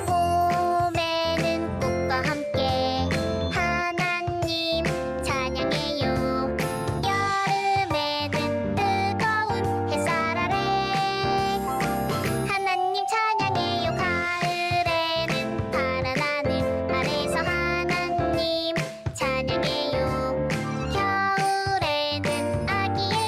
봄에는 꽃과 함께 하나님 찬양해요. 여름에는 뜨거운 햇살 아래 하나님 찬양해요. 가을에는 파란 하늘 아래서 하나님 찬양해요. 겨울에는 아기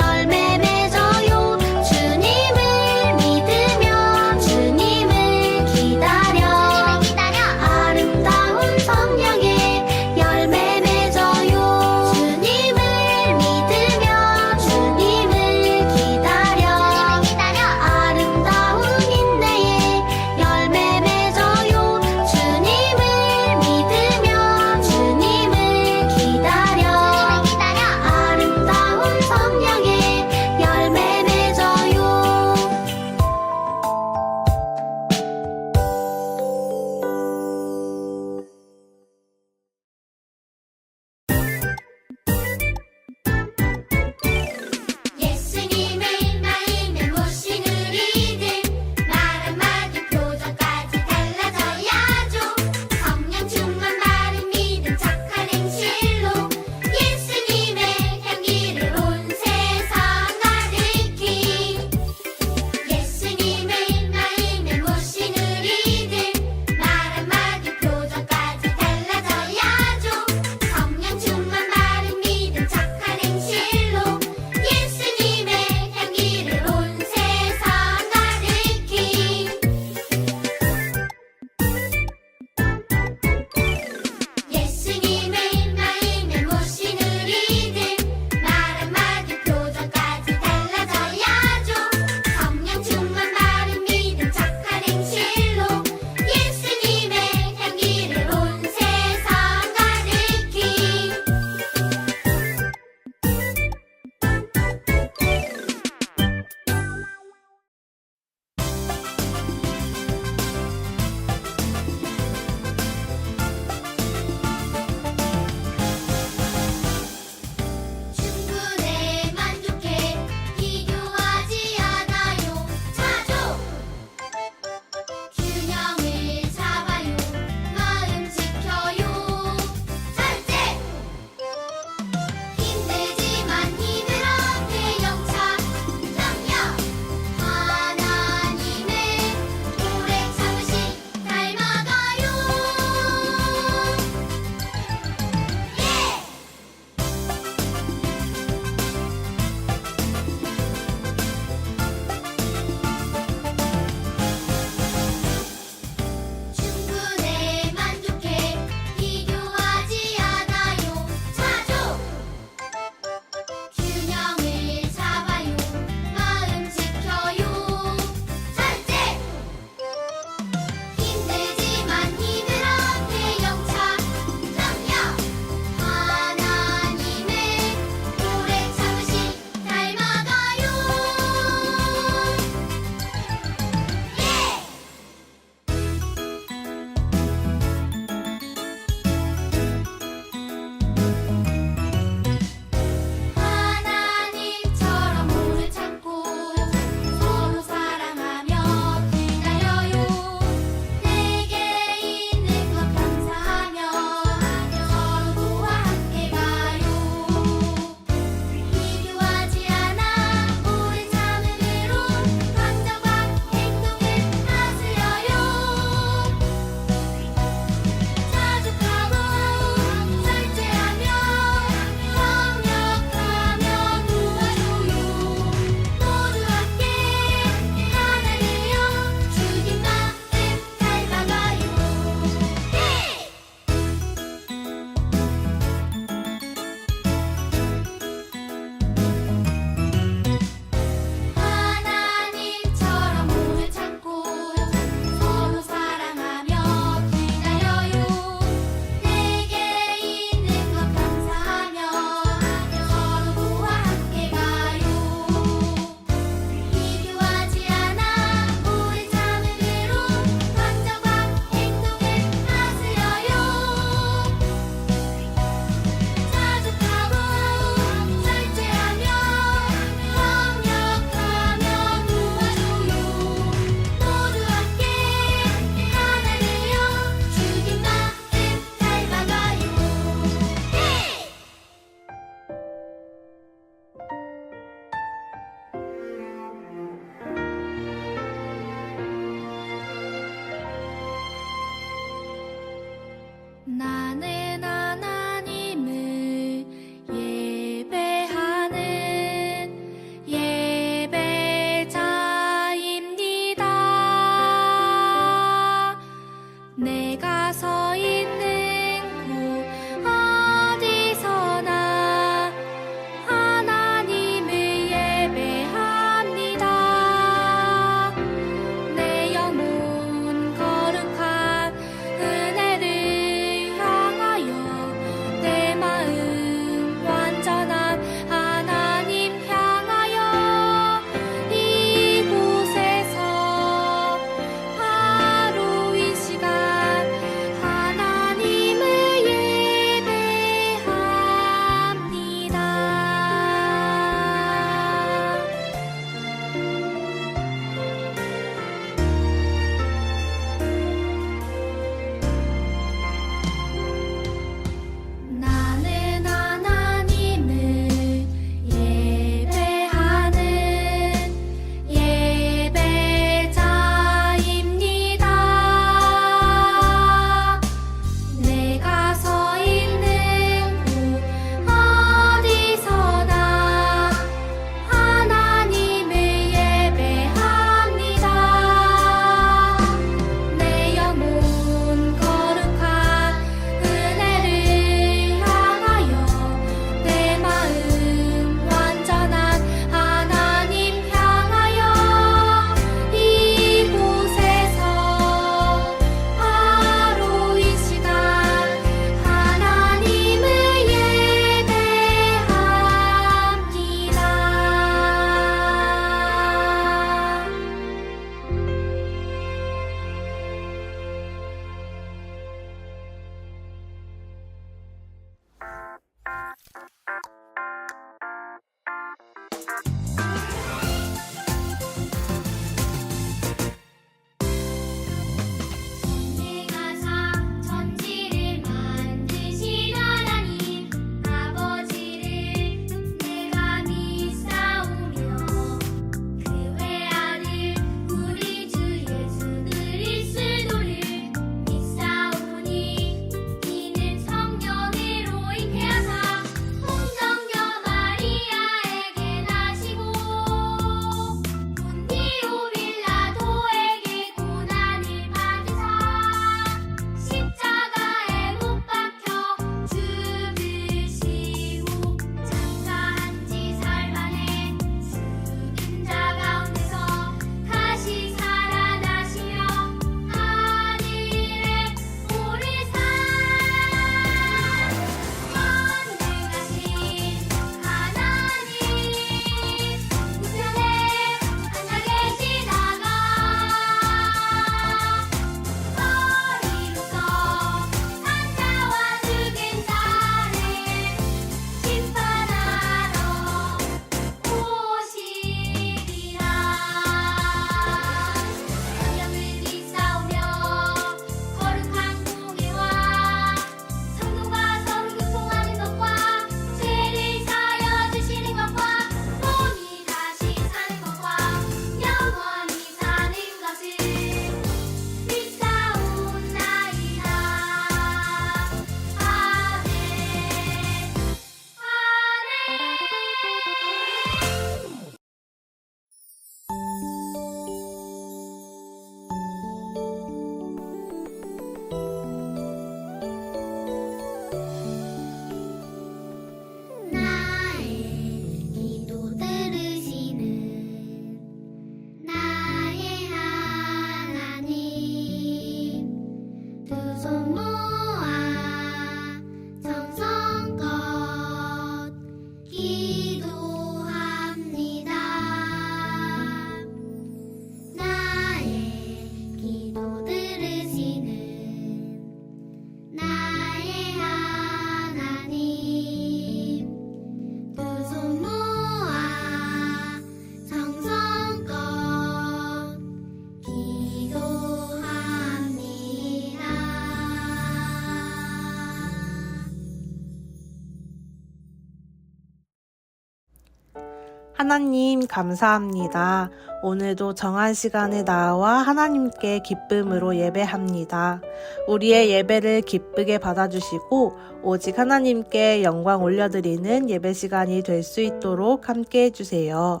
하나님 감사합니다. 오늘도 정한 시간에 나와 하나님께 기쁨으로 예배합니다. 우리의 예배를 기쁘게 받아주시고 오직 하나님께 영광 올려드리는 예배 시간이 될 수 있도록 함께 해주세요.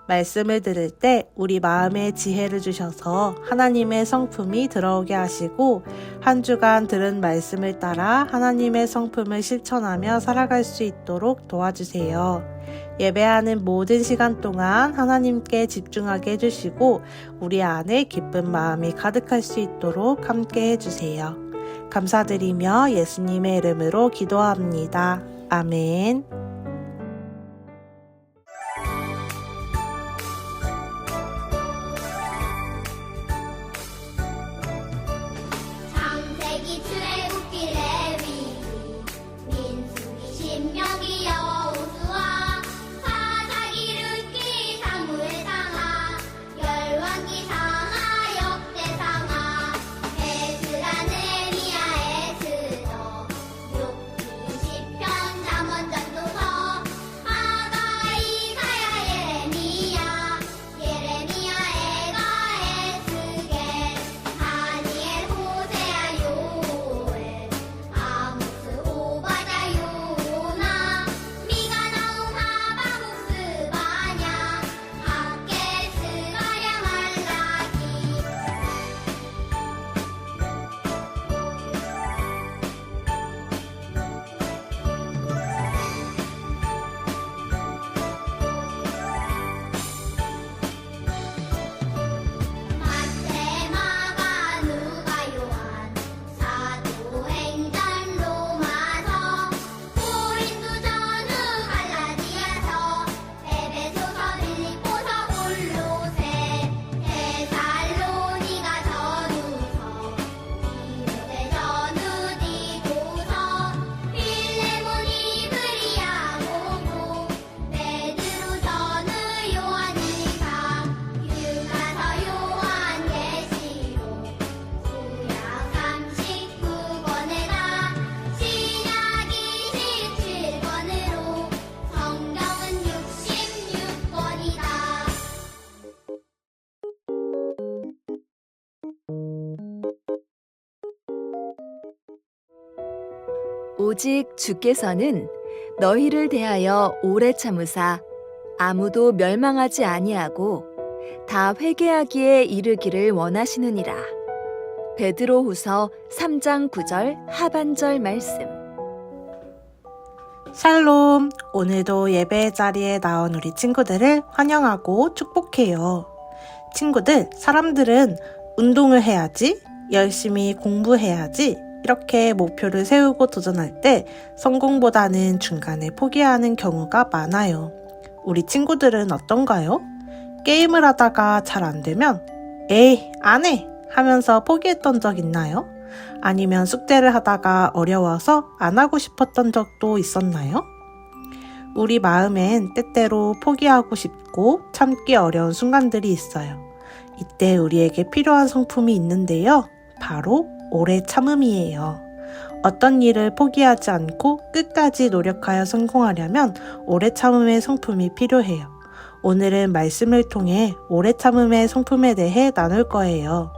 말씀을 들을 때 우리 마음에 지혜를 주셔서 하나님의 성품이 들어오게 하시고 한 주간 들은 말씀을 따라 하나님의 성품을 실천하며 살아갈 수 있도록 도와주세요. 예배하는 모든 시간 동안 하나님께 집중하게 해주시고 우리 안에 기쁜 마음이 가득할 수 있도록 함께 해주세요. 감사드리며 예수님의 이름으로 기도합니다. 아멘. 창세기 출애굽기 레위기 민수기 신명기 여호수아 사사기 룻기 사무엘 상하 열왕기 상하 역대상하 에스라 느헤미야 에스더 욥기 시편 잠언 전도서 아가 이사야 예레미야 애가 에스겔 다니엘 호세아 요엘 아모스 오바댜 요나 미가 나움 하바국 스바냐 학개 스가랴 말라기 마태 마가 누가 요한 사도행전 로마서 고린도 전후 갈라디아서 에베소서 빌립보서 골로새 데살로니가 전후서 디모데 전후 디도서 필레몬 이브리야 고고 베드로 전후 요한일서 유가서 요한계시록 구약 39권에다 신약 27권으로 성경은 66권이다. 오직 주께서는 너희를 대하여 오래 참으사 아무도 멸망하지 아니하고 다 회개하기에 이르기를 원하시느니라. 베드로후서 3장 9절 하반절 말씀. 샬롬! 오늘도 예배 자리에 나온 우리 친구들을 환영하고 축복해요. 친구들, 사람들은 운동을 해야지, 열심히 공부해야지, 이렇게 목표를 세우고 도전할 때 성공보다는 중간에 포기하는 경우가 많아요. 우리 친구들은 어떤가요? 게임을 하다가 잘 안 되면 에이, 안 해! 하면서 포기했던 적 있나요? 아니면 숙제를 하다가 어려워서 안 하고 싶었던 적도 있었나요? 우리 마음엔 때때로 포기하고 싶고 참기 어려운 순간들이 있어요. 이때 우리에게 필요한 성품이 있는데요. 바로 오래 참음이에요. 어떤 일을 포기하지 않고 끝까지 노력하여 성공하려면 오래 참음의 성품이 필요해요. 오늘은 말씀을 통해 오래 참음의 성품에 대해 나눌 거예요.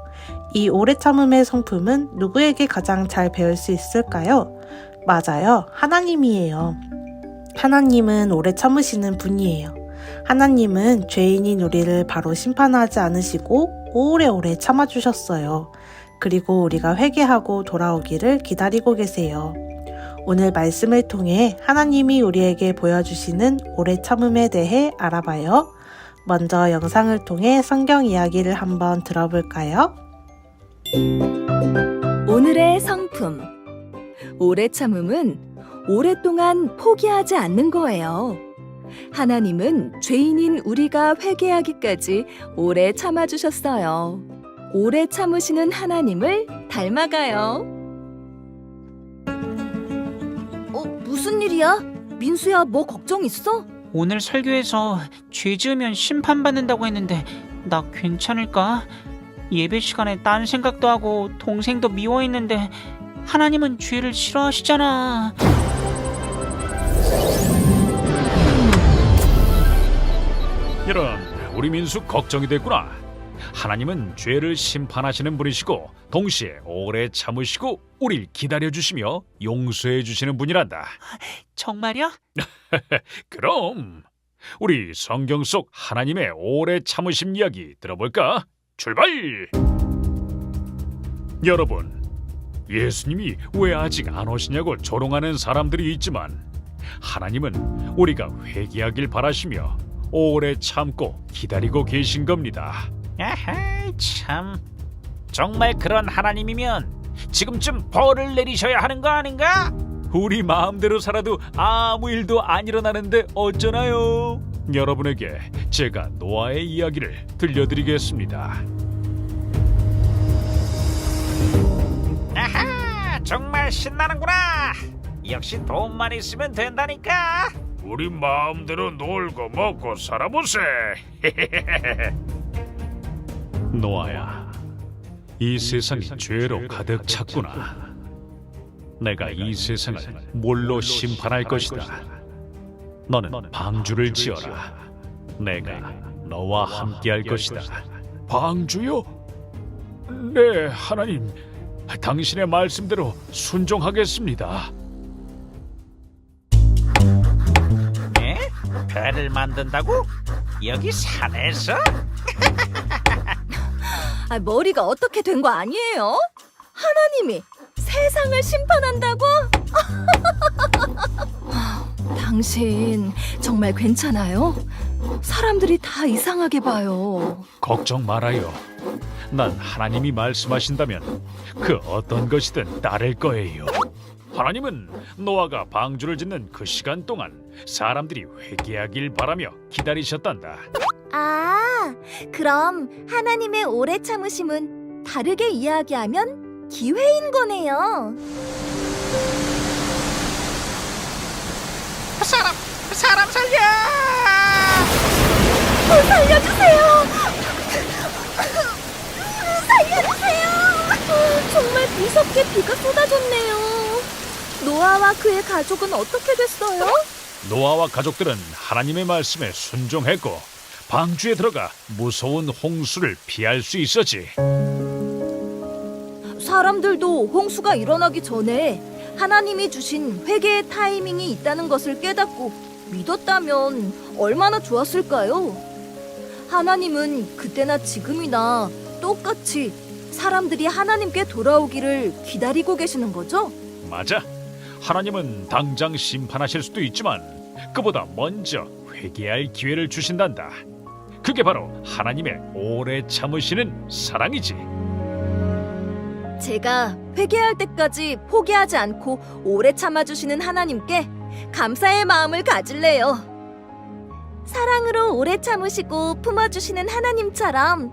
이 오래 참음의 성품은 누구에게 가장 잘 배울 수 있을까요? 맞아요. 하나님이에요. 하나님은 오래 참으시는 분이에요. 하나님은 죄인인 우리를 바로 심판하지 않으시고 오래오래 참아주셨어요. 그리고 우리가 회개하고 돌아오기를 기다리고 계세요. 오늘 말씀을 통해 하나님이 우리에게 보여주시는 오래 참음에 대해 알아봐요. 먼저 영상을 통해 성경 이야기를 한번 들어볼까요? 오늘의 성품. 오래 참음은 오랫동안 포기하지 않는 거예요. 하나님은 죄인인 우리가 회개하기까지 오래 참아주셨어요. 오래 참으시는 하나님을 닮아가요. 무슨 일이야? 민수야, 뭐 걱정 있어? 오늘 설교에서 죄 지으면 심판받는다고 했는데 나 괜찮을까? 예배 시간에 딴 생각도 하고 동생도 미워했는데 하나님은 죄를 싫어하시잖아. 이런, 우리 민수 걱정이 됐구나. 하나님은 죄를 심판하시는 분이시고 동시에 오래 참으시고 우릴 기다려주시며 용서해주시는 분이란다. 정말요? 그럼 우리 성경 속 하나님의 오래 참으심 이야기 들어볼까? 출발! 여러분, 예수님이 왜 아직 안 오시냐고 조롱하는 사람들이 있지만 하나님은 우리가 회개하길 바라시며 오래 참고 기다리고 계신 겁니다. 아하, 참. 정말 그런 하나님이면 지금쯤 벌을 내리셔야 하는 거 아닌가? 우리 마음대로 살아도 아무 일도 안 일어나는데 어쩌나요? 여러분에게 제가 노아의 이야기를 들려드리겠습니다. 아하, 정말 신나는구나. 역시 돈만 있으면 된다니까. 우리 마음대로 놀고 먹고 살아보세. 노아야, 이 세상이 죄로 가득 찼구나. 내가 이 세상을 뭘로 심판할 것이다. 너는 방주를 지어라. 내가 너와 함께할 것이다. 방주요? 네, 하나님. 당신의 말씀대로 순종하겠습니다. 네? 배를 만든다고? 여기 산에서? 머리가 어떻게 된 거 아니에요? 하나님이 세상을 심판한다고? 당신 정말 괜찮아요? 사람들이 다 이상하게 봐요. 걱정 말아요. 난 하나님이 말씀하신다면 그 어떤 것이든 따를 거예요. 하나님은 노아가 방주를 짓는 그 시간 동안 사람들이 회개하길 바라며 기다리셨단다. 아, 그럼 하나님의 오래 참으심은 다르게 이야기하면 기회인 거네요. 사람 살려! 살려주세요! 살려주세요! 정말 무섭게 비가 쏟아졌네요. 노아와 그의 가족은 어떻게 됐어요? 노아와 가족들은 하나님의 말씀에 순종했고 방주에 들어가 무서운 홍수를 피할 수 있었지. 사람들도 홍수가 일어나기 전에 하나님이 주신 회개의 타이밍이 있다는 것을 깨닫고 믿었다면 얼마나 좋았을까요? 하나님은 그때나 지금이나 똑같이 사람들이 하나님께 돌아오기를 기다리고 계시는 거죠? 맞아. 하나님은 당장 심판하실 수도 있지만 그보다 먼저 회개할 기회를 주신단다. 그게 바로 하나님의 오래 참으시는 사랑이지. 제가 회개할 때까지 포기하지 않고 오래 참아주시는 하나님께 감사의 마음을 가질래요. 사랑으로 오래 참으시고 품어주시는 하나님처럼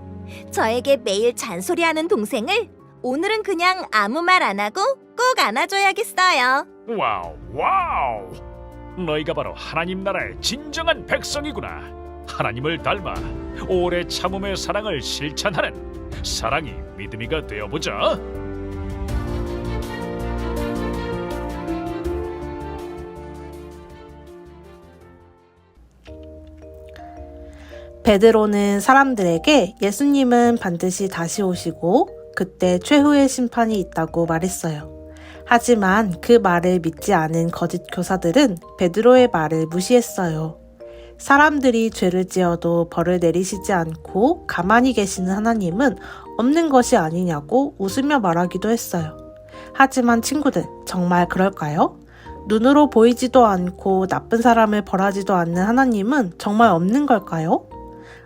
저에게 매일 잔소리하는 동생을 오늘은 그냥 아무 말 안 하고 꼭 안아줘야겠어요. 와우, 와우! 너희가 바로 하나님 나라의 진정한 백성이구나. 하나님을 닮아 오래 참음의 사랑을 실천하는 사랑이 믿음이가 되어보자. 베드로는 사람들에게 예수님은 반드시 다시 오시고 그때 최후의 심판이 있다고 말했어요. 하지만 그 말을 믿지 않은 거짓 교사들은 베드로의 말을 무시했어요. 사람들이 죄를 지어도 벌을 내리시지 않고 가만히 계시는 하나님은 없는 것이 아니냐고 웃으며 말하기도 했어요. 하지만 친구들, 정말 그럴까요? 눈으로 보이지도 않고 나쁜 사람을 벌하지도 않는 하나님은 정말 없는 걸까요?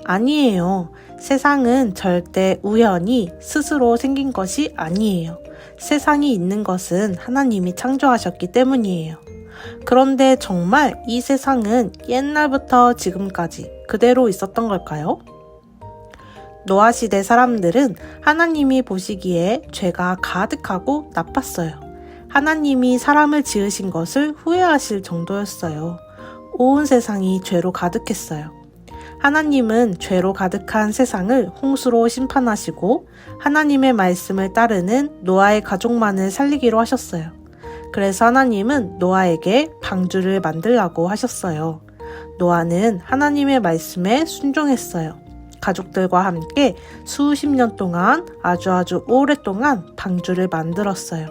아니에요. 세상은 절대 우연히 스스로 생긴 것이 아니에요. 세상이 있는 것은 하나님이 창조하셨기 때문이에요. 그런데 정말 이 세상은 옛날부터 지금까지 그대로 있었던 걸까요? 노아 시대 사람들은 하나님이 보시기에 죄가 가득하고 나빴어요. 하나님이 사람을 지으신 것을 후회하실 정도였어요. 온 세상이 죄로 가득했어요. 하나님은 죄로 가득한 세상을 홍수로 심판하시고 하나님의 말씀을 따르는 노아의 가족만을 살리기로 하셨어요. 그래서 하나님은 노아에게 방주를 만들라고 하셨어요. 노아는 하나님의 말씀에 순종했어요. 가족들과 함께 수십 년 동안 아주 오랫동안 방주를 만들었어요.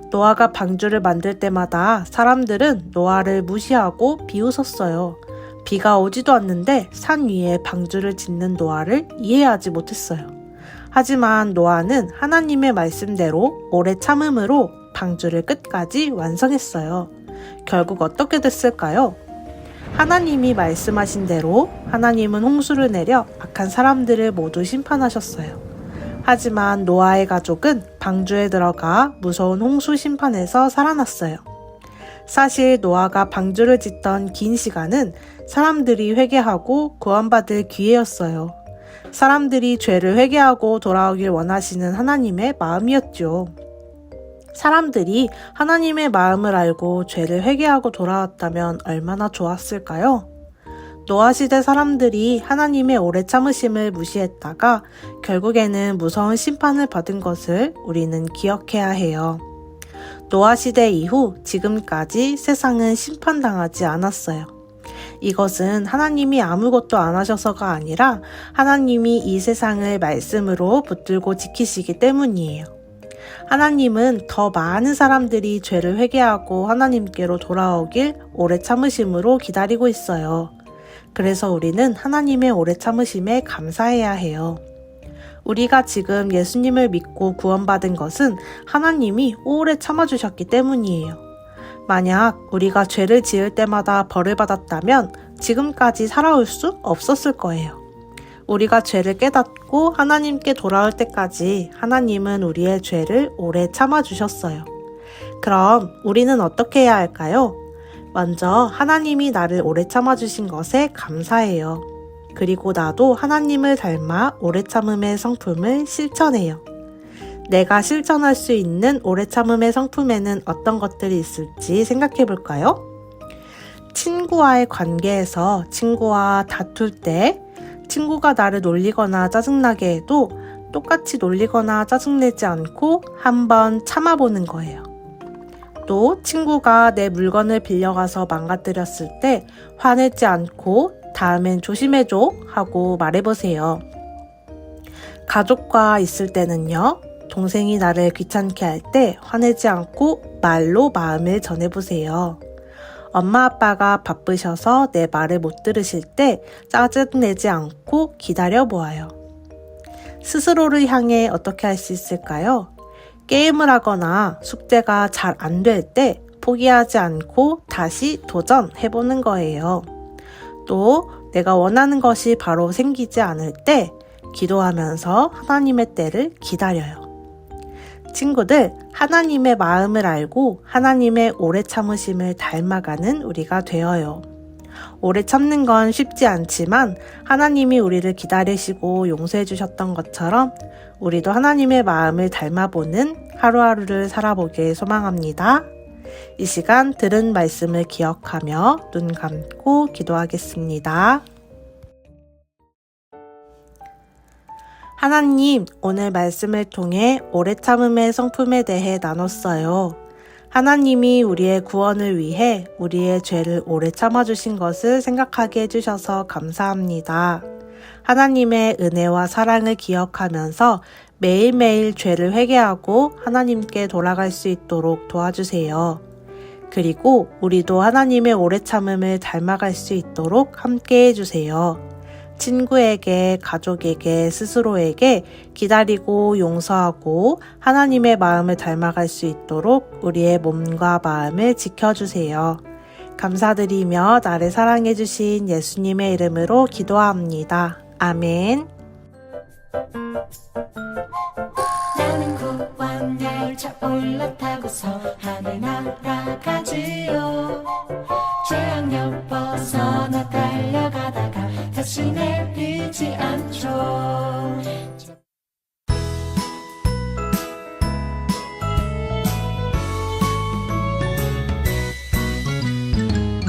노아가 방주를 만들 때마다 사람들은 노아를 무시하고 비웃었어요. 비가 오지도 않는데 산 위에 방주를 짓는 노아를 이해하지 못했어요. 하지만 노아는 하나님의 말씀대로 오래 참음으로 방주를 끝까지 완성했어요. 결국 어떻게 됐을까요? 하나님이 말씀하신 대로 하나님은 홍수를 내려 악한 사람들을 모두 심판하셨어요. 하지만 노아의 가족은 방주에 들어가 무서운 홍수 심판에서 살아났어요. 사실 노아가 방주를 짓던 긴 시간은 사람들이 회개하고 구원받을 기회였어요. 사람들이 죄를 회개하고 돌아오길 원하시는 하나님의 마음이었죠. 사람들이 하나님의 마음을 알고 죄를 회개하고 돌아왔다면 얼마나 좋았을까요? 노아 시대 사람들이 하나님의 오래 참으심을 무시했다가 결국에는 무서운 심판을 받은 것을 우리는 기억해야 해요. 노아 시대 이후 지금까지 세상은 심판당하지 않았어요. 이것은 하나님이 아무것도 안 하셔서가 아니라 하나님이 이 세상을 말씀으로 붙들고 지키시기 때문이에요. 하나님은 더 많은 사람들이 죄를 회개하고 하나님께로 돌아오길 오래 참으심으로 기다리고 있어요. 그래서 우리는 하나님의 오래 참으심에 감사해야 해요. 우리가 지금 예수님을 믿고 구원받은 것은 하나님이 오래 참아주셨기 때문이에요. 만약 우리가 죄를 지을 때마다 벌을 받았다면 지금까지 살아올 수 없었을 거예요. 우리가 죄를 깨닫고 하나님께 돌아올 때까지 하나님은 우리의 죄를 오래 참아주셨어요. 그럼 우리는 어떻게 해야 할까요? 먼저 하나님이 나를 오래 참아주신 것에 감사해요. 그리고 나도 하나님을 닮아 오래 참음의 성품을 실천해요. 내가 실천할 수 있는 오래 참음의 성품에는 어떤 것들이 있을지 생각해 볼까요? 친구와의 관계에서 친구와 다툴 때 친구가 나를 놀리거나 짜증나게 해도 똑같이 놀리거나 짜증내지 않고 한번 참아보는 거예요. 또 친구가 내 물건을 빌려가서 망가뜨렸을 때 화내지 않고 다음엔 조심해줘 하고 말해보세요. 가족과 있을 때는요. 동생이 나를 귀찮게 할 때 화내지 않고 말로 마음을 전해보세요. 엄마 아빠가 바쁘셔서 내 말을 못 들으실 때 짜증내지 않고 기다려보아요. 스스로를 향해 어떻게 할 수 있을까요? 게임을 하거나 숙제가 잘 안 될 때 포기하지 않고 다시 도전해보는 거예요. 또 내가 원하는 것이 바로 생기지 않을 때 기도하면서 하나님의 때를 기다려요. 친구들, 하나님의 마음을 알고 하나님의 오래 참으심을 닮아가는 우리가 되어요. 오래 참는 건 쉽지 않지만 하나님이 우리를 기다리시고 용서해 주셨던 것처럼 우리도 하나님의 마음을 닮아보는 하루하루를 살아보길 소망합니다. 이 시간 들은 말씀을 기억하며 눈 감고 기도하겠습니다. 하나님, 오늘 말씀을 통해 오래 참음의 성품에 대해 나눴어요. 하나님이 우리의 구원을 위해 우리의 죄를 오래 참아주신 것을 생각하게 해주셔서 감사합니다. 하나님의 은혜와 사랑을 기억하면서 매일매일 죄를 회개하고 하나님께 돌아갈 수 있도록 도와주세요. 그리고 우리도 하나님의 오래 참음을 닮아갈 수 있도록 함께 해주세요. 친구에게, 가족에게, 스스로에게 기다리고 용서하고 하나님의 마음을 닮아갈 수 있도록 우리의 몸과 마음을 지켜주세요. 감사드리며 나를 사랑해주신 예수님의 이름으로 기도합니다. 아멘. 나는 구원열차 올라타고서 하늘 날아가지요. 최악령 벗어나 달려가다가 다시 내리지 않죠.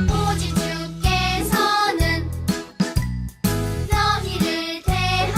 오직 주께서는 너희를 대하여